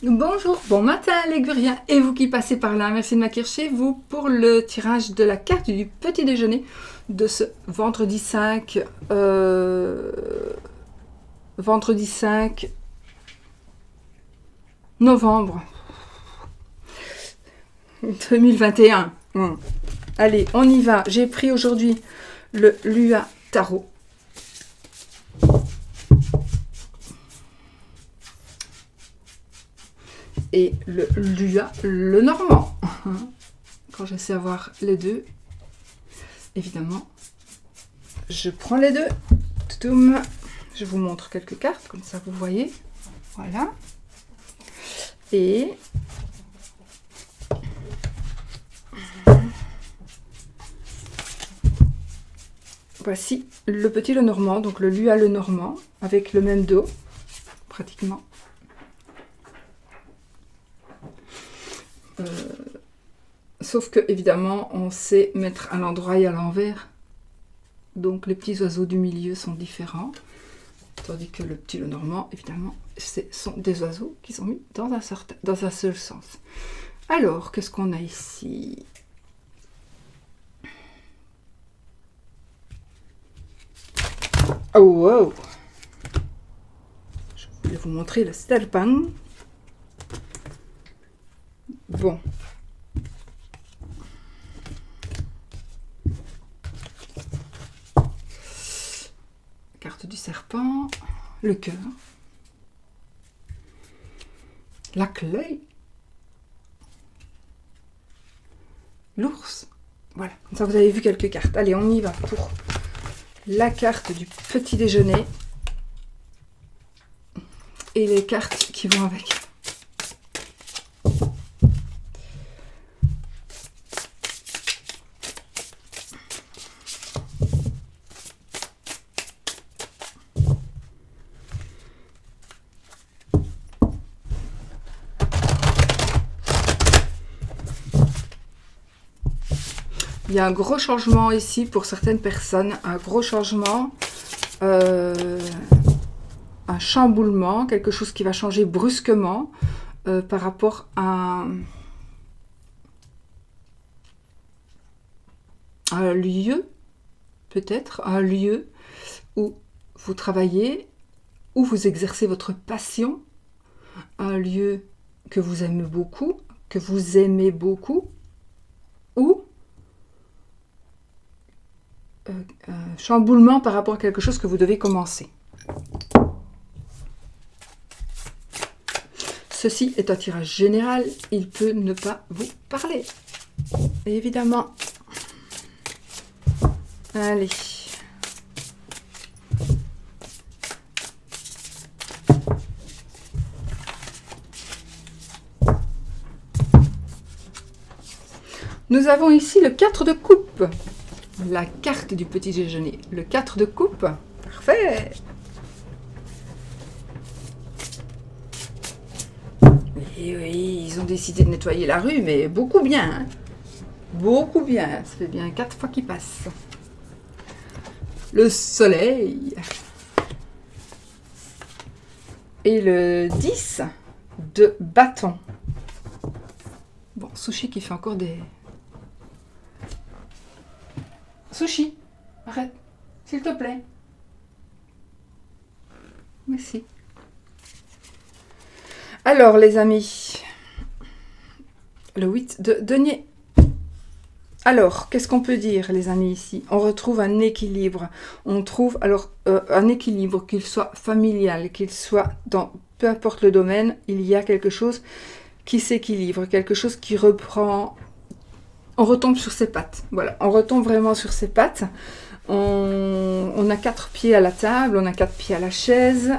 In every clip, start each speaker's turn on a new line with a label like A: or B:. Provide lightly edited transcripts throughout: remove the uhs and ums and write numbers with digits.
A: Bonjour, bon matin les Guriens et vous qui passez par là, merci de m'accueillir chez vous pour le tirage de la carte du petit déjeuner de ce vendredi 5 novembre 2021. Allez, on y va. J'ai pris aujourd'hui le Lua Tarot. Et le Lua, le Normand. Quand je sais avoir les deux, évidemment, je prends les deux. Toutoum. Je vous montre quelques cartes, comme ça vous voyez. Voilà. Et voici le petit le Normand, donc le Lua le Normand, avec le même dos, pratiquement. Sauf que, évidemment, on sait mettre à l'endroit et à l'envers. Donc, les petits oiseaux du milieu sont différents. Tandis que le petit le Normand, évidemment, ce sont des oiseaux qui sont mis dans un seul sens. Alors, qu'est-ce qu'on a ici? Oh, wow! Je voulais vous montrer le serpent. Bon. Carte du serpent, le cœur, la clé, l'ours. Voilà, comme ça vous avez vu quelques cartes. Allez, on y va pour la carte du petit déjeuner et les cartes qui vont avec. Il y a un gros changement ici pour certaines personnes, un gros changement, un chamboulement, quelque chose qui va changer brusquement par rapport à un lieu, peut-être, un lieu où vous travaillez, où vous exercez votre passion, un lieu que vous aimez beaucoup, ou chamboulement par rapport à quelque chose que vous devez commencer. Ceci est un tirage général, il peut ne pas vous parler. Évidemment. Allez. Nous avons ici le 4 de coupe. La carte du petit déjeuner. Le 4 de coupe. Parfait. Et oui, ils ont décidé de nettoyer la rue, mais beaucoup bien. Hein. Beaucoup bien. Ça fait bien 4 fois qu'ils passent. Le soleil. Et le 10 de bâton. Bon, Sushi qui fait encore des... Sushi, arrête, s'il te plaît. Merci. Alors, les amis, le 8 de denier. Alors, qu'est-ce qu'on peut dire, les amis, ici? On retrouve un équilibre. On trouve, alors, un équilibre, qu'il soit familial, qu'il soit dans peu importe le domaine, il y a quelque chose qui s'équilibre, quelque chose qui reprend... On retombe sur ses pattes. Voilà, on retombe vraiment sur ses pattes. On a 4 pieds à la table, on a 4 pieds à la chaise.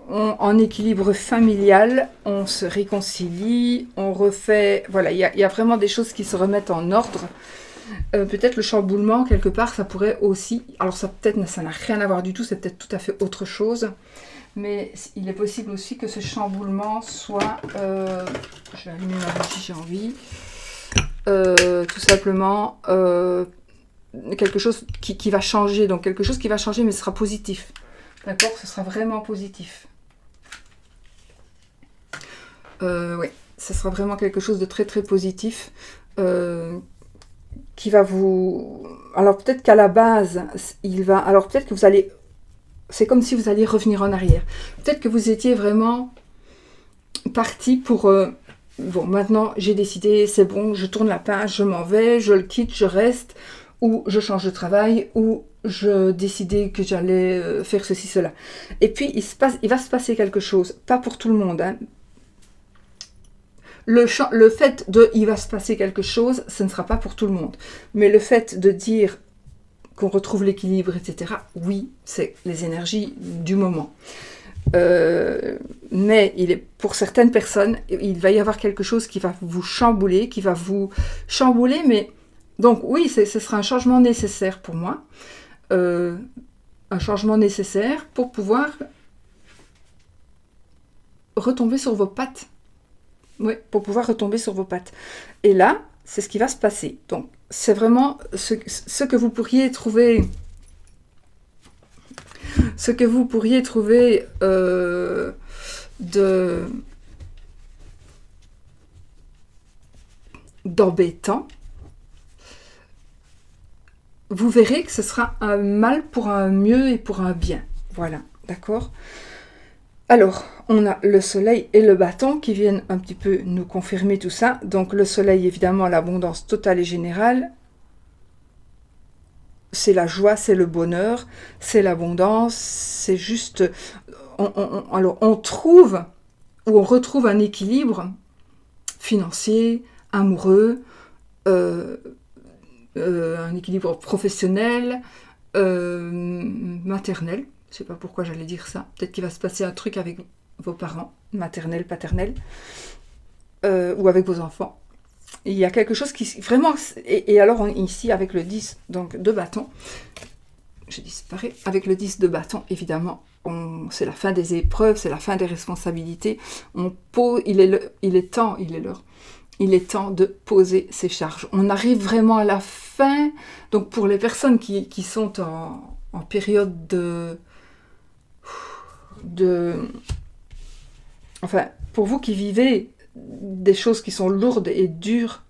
A: En équilibre familial, on se réconcilie, on refait... Voilà, il y a vraiment des choses qui se remettent en ordre. Peut-être le chamboulement, quelque part, ça pourrait aussi... Alors ça peut-être, ça n'a rien à voir du tout, c'est peut-être tout à fait autre chose. Mais il est possible aussi que ce chamboulement soit... je vais allumer ma bougie, j'ai envie. Tout simplement quelque chose qui va changer. Donc quelque chose qui va changer, mais ce sera positif. D'accord? Ce sera vraiment positif. Ouais, ça sera vraiment quelque chose de très très positif qui va vous... Alors peut-être qu'à la base, il va... Alors peut-être que vous allez... C'est comme si vous alliez revenir en arrière. Peut-être que vous étiez vraiment parti pour... Bon, maintenant j'ai décidé, c'est bon, je tourne la page, je m'en vais, je le quitte, je reste, ou je change de travail, ou je décidais que j'allais faire ceci, cela. Et puis il va se passer quelque chose, pas pour tout le monde, hein. Le fait de il va se passer quelque chose, ce ne sera pas pour tout le monde. Mais le fait de dire qu'on retrouve l'équilibre, etc., oui, c'est les énergies du moment. Mais pour certaines personnes, il va y avoir quelque chose qui va vous chambouler, mais donc oui, ce sera un changement nécessaire pour moi, un changement nécessaire pour pouvoir retomber sur vos pattes. Oui, pour pouvoir retomber sur vos pattes. Et là, c'est ce qui va se passer. Donc, c'est vraiment ce que vous pourriez trouver... Ce que vous pourriez trouver d'embêtant, vous verrez que ce sera un mal pour un mieux et pour un bien. Voilà, d'accord ? Alors, on a le soleil et le bâton qui viennent un petit peu nous confirmer tout ça. Donc, le soleil, évidemment, l'abondance totale et générale. C'est la joie, c'est le bonheur, c'est l'abondance, c'est juste... alors, on trouve, ou on retrouve un équilibre financier, amoureux, un équilibre professionnel, maternel. Je ne sais pas pourquoi j'allais dire ça. Peut-être qu'il va se passer un truc avec vos parents, maternel, paternel, ou avec vos enfants. Il y a quelque chose qui vraiment... Et alors ici, avec le 10 donc, de bâton, j'ai disparu, avec le 10 de bâton, évidemment, c'est la fin des épreuves, c'est la fin des responsabilités. Il est temps de poser ses charges. On arrive vraiment à la fin. Donc pour les personnes qui sont en période enfin, pour vous qui vivez des choses qui sont lourdes et dures,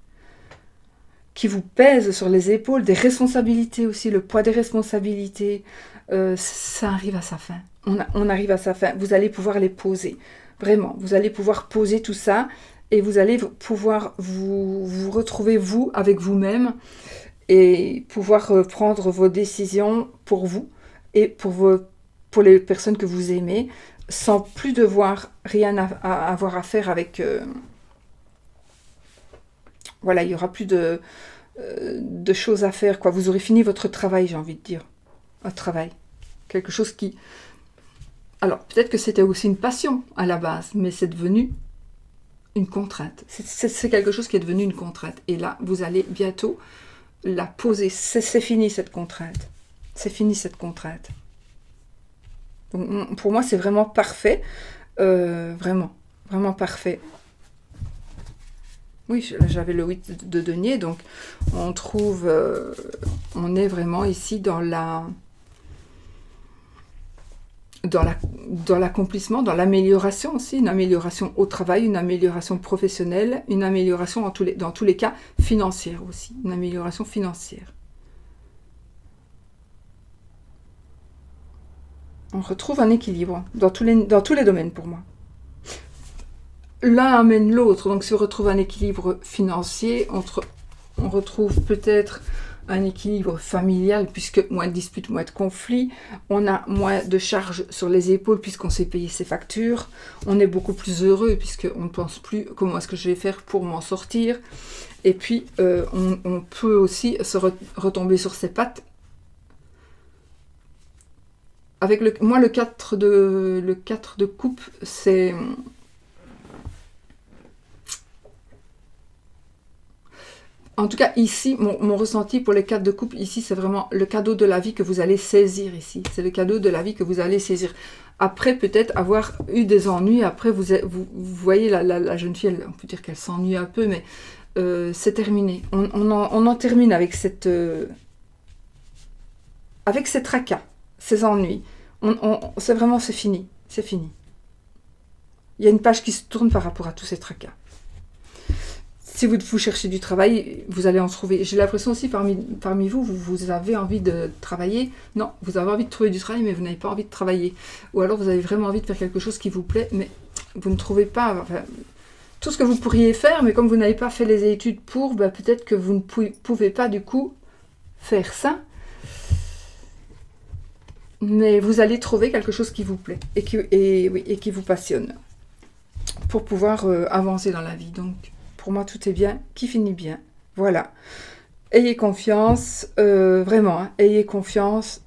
A: qui vous pèsent sur les épaules, des responsabilités aussi, le poids des responsabilités, ça arrive à sa fin. On arrive à sa fin. Vous allez pouvoir les poser. Vraiment, vous allez pouvoir poser tout ça et vous allez pouvoir vous retrouver, vous, avec vous-même et pouvoir prendre vos décisions pour vous et pour les personnes que vous aimez, sans plus devoir rien avoir à faire avec... voilà, il n'y aura plus de choses à faire, quoi. Vous aurez fini votre travail, j'ai envie de dire. Un travail. Quelque chose qui... Alors, peut-être que c'était aussi une passion à la base, mais c'est devenu une contrainte. C'est quelque chose qui est devenu une contrainte. Et là, vous allez bientôt la poser. C'est fini cette contrainte. C'est fini cette contrainte. Donc, pour moi, c'est vraiment parfait. Vraiment. Vraiment parfait. Oui, j'avais le 8 de denier, donc on trouve... on est vraiment ici dans l'accomplissement, dans l'amélioration aussi, une amélioration au travail, une amélioration professionnelle, une amélioration dans tous les cas financière aussi, une amélioration financière. On retrouve un équilibre dans tous les domaines pour moi. L'un amène l'autre, donc si on retrouve un équilibre financier, on retrouve peut-être un équilibre familial, puisque moins de disputes, moins de conflits, on a moins de charges sur les épaules puisqu'on sait payer ses factures, on est beaucoup plus heureux puisqu'on ne pense plus comment est-ce que je vais faire pour m'en sortir, et puis on peut aussi se retomber sur ses pattes. Avec moi le 4 de coupe, c'est... En tout cas, ici, mon ressenti pour les 4 de coupe, ici, c'est vraiment le cadeau de la vie que vous allez saisir ici. C'est le cadeau de la vie que vous allez saisir. Après, peut-être avoir eu des ennuis. Après, vous voyez, la jeune fille, on peut dire qu'elle s'ennuie un peu, mais c'est terminé. On en termine avec ces tracas, ces ennuis. C'est fini. C'est fini. Il y a une page qui se tourne par rapport à tous ces tracas. Si vous cherchez du travail, vous allez en trouver. J'ai l'impression aussi parmi vous, vous avez envie de travailler. Non, vous avez envie de trouver du travail, mais vous n'avez pas envie de travailler. Ou alors vous avez vraiment envie de faire quelque chose qui vous plaît, mais vous ne trouvez pas tout ce que vous pourriez faire, mais comme vous n'avez pas fait les études pour, peut-être que vous ne pouvez pas du coup faire ça. Mais vous allez trouver quelque chose qui vous plaît et qui vous passionne pour pouvoir avancer dans la vie. Donc, pour moi, tout est bien, qui finit bien. Voilà. Ayez confiance, vraiment, hein, ayez confiance.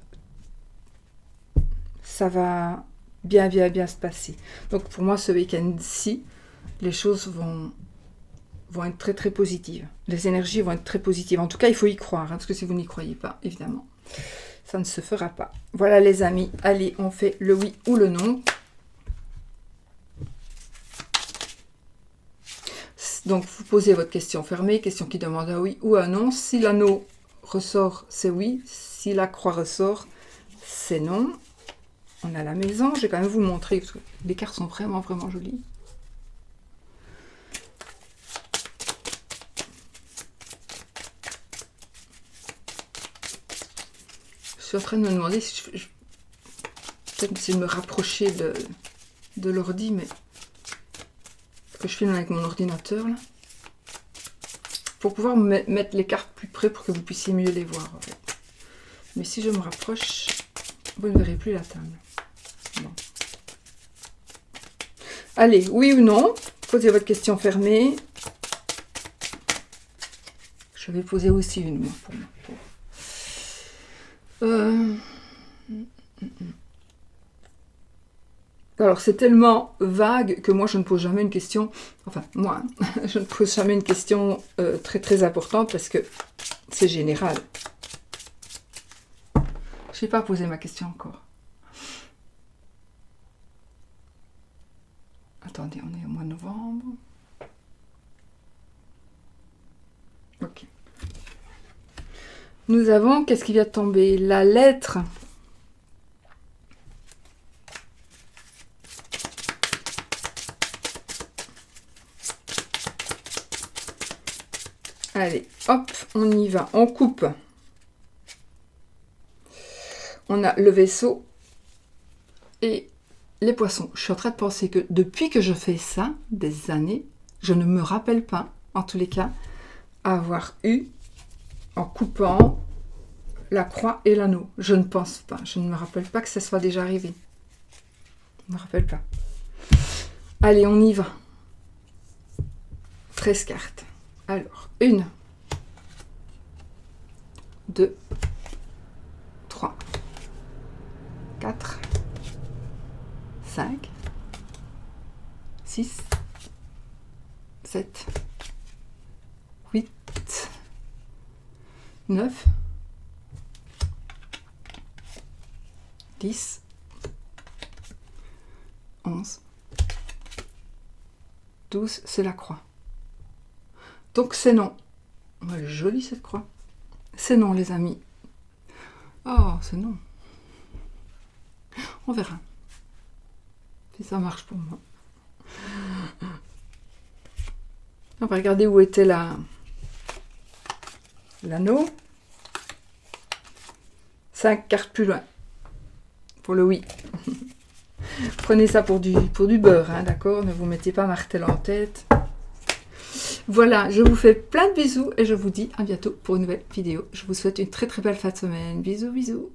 A: Ça va bien se passer. Donc, pour moi, ce week-end-ci, les choses vont être très positives. Les énergies vont être très positives. En tout cas, il faut y croire, hein, parce que si vous n'y croyez pas, évidemment, ça ne se fera pas. Voilà les amis, allez, on fait le oui ou le non. Donc, vous posez votre question fermée, question qui demande un oui ou un non. Si l'anneau ressort, c'est oui. Si la croix ressort, c'est non. On a la maison. Je vais quand même vous montrer, parce que les cartes sont vraiment jolies. Je suis en train de me demander si peut-être essayer de me rapprocher de l'ordi, mais que je filme avec mon ordinateur là, pour pouvoir mettre les cartes plus près pour que vous puissiez mieux les voir en fait. Mais si je me rapproche, vous ne verrez plus la table. Bon. Allez, oui ou non, posez votre question fermée. Je vais poser aussi une moi pour moi. Alors, c'est tellement vague que moi, je ne pose jamais une question... Enfin, moi, je ne pose jamais une question très importante parce que c'est général. Je n'ai pas posé ma question encore. Attendez, on est au mois de novembre. Ok. Nous avons, qu'est-ce qui vient de tomber? La lettre. Allez, hop, on y va, on coupe. On a le vaisseau et les poissons. Je suis en train de penser que depuis que je fais ça, des années, je ne me rappelle pas, en tous les cas, avoir eu, en coupant, la croix et l'anneau. Je ne pense pas. Je ne me rappelle pas que ça soit déjà arrivé. Je ne me rappelle pas. Allez, on y va. 13 cartes. Alors, 1, 2, 3, 4, 5, 6, 7, 8, 9, 10, 11, 12, c'est la croix. Donc c'est non. Elle est jolie cette croix. C'est non les amis. Oh, c'est non. On verra. Si ça marche pour moi. On va regarder où était l'anneau. 5 cartes plus loin. Pour le oui. Prenez ça pour du beurre, hein, d'accord? Ne vous mettez pas martel en tête. Voilà, je vous fais plein de bisous et je vous dis à bientôt pour une nouvelle vidéo. Je vous souhaite une très belle fin de semaine. Bisous, bisous.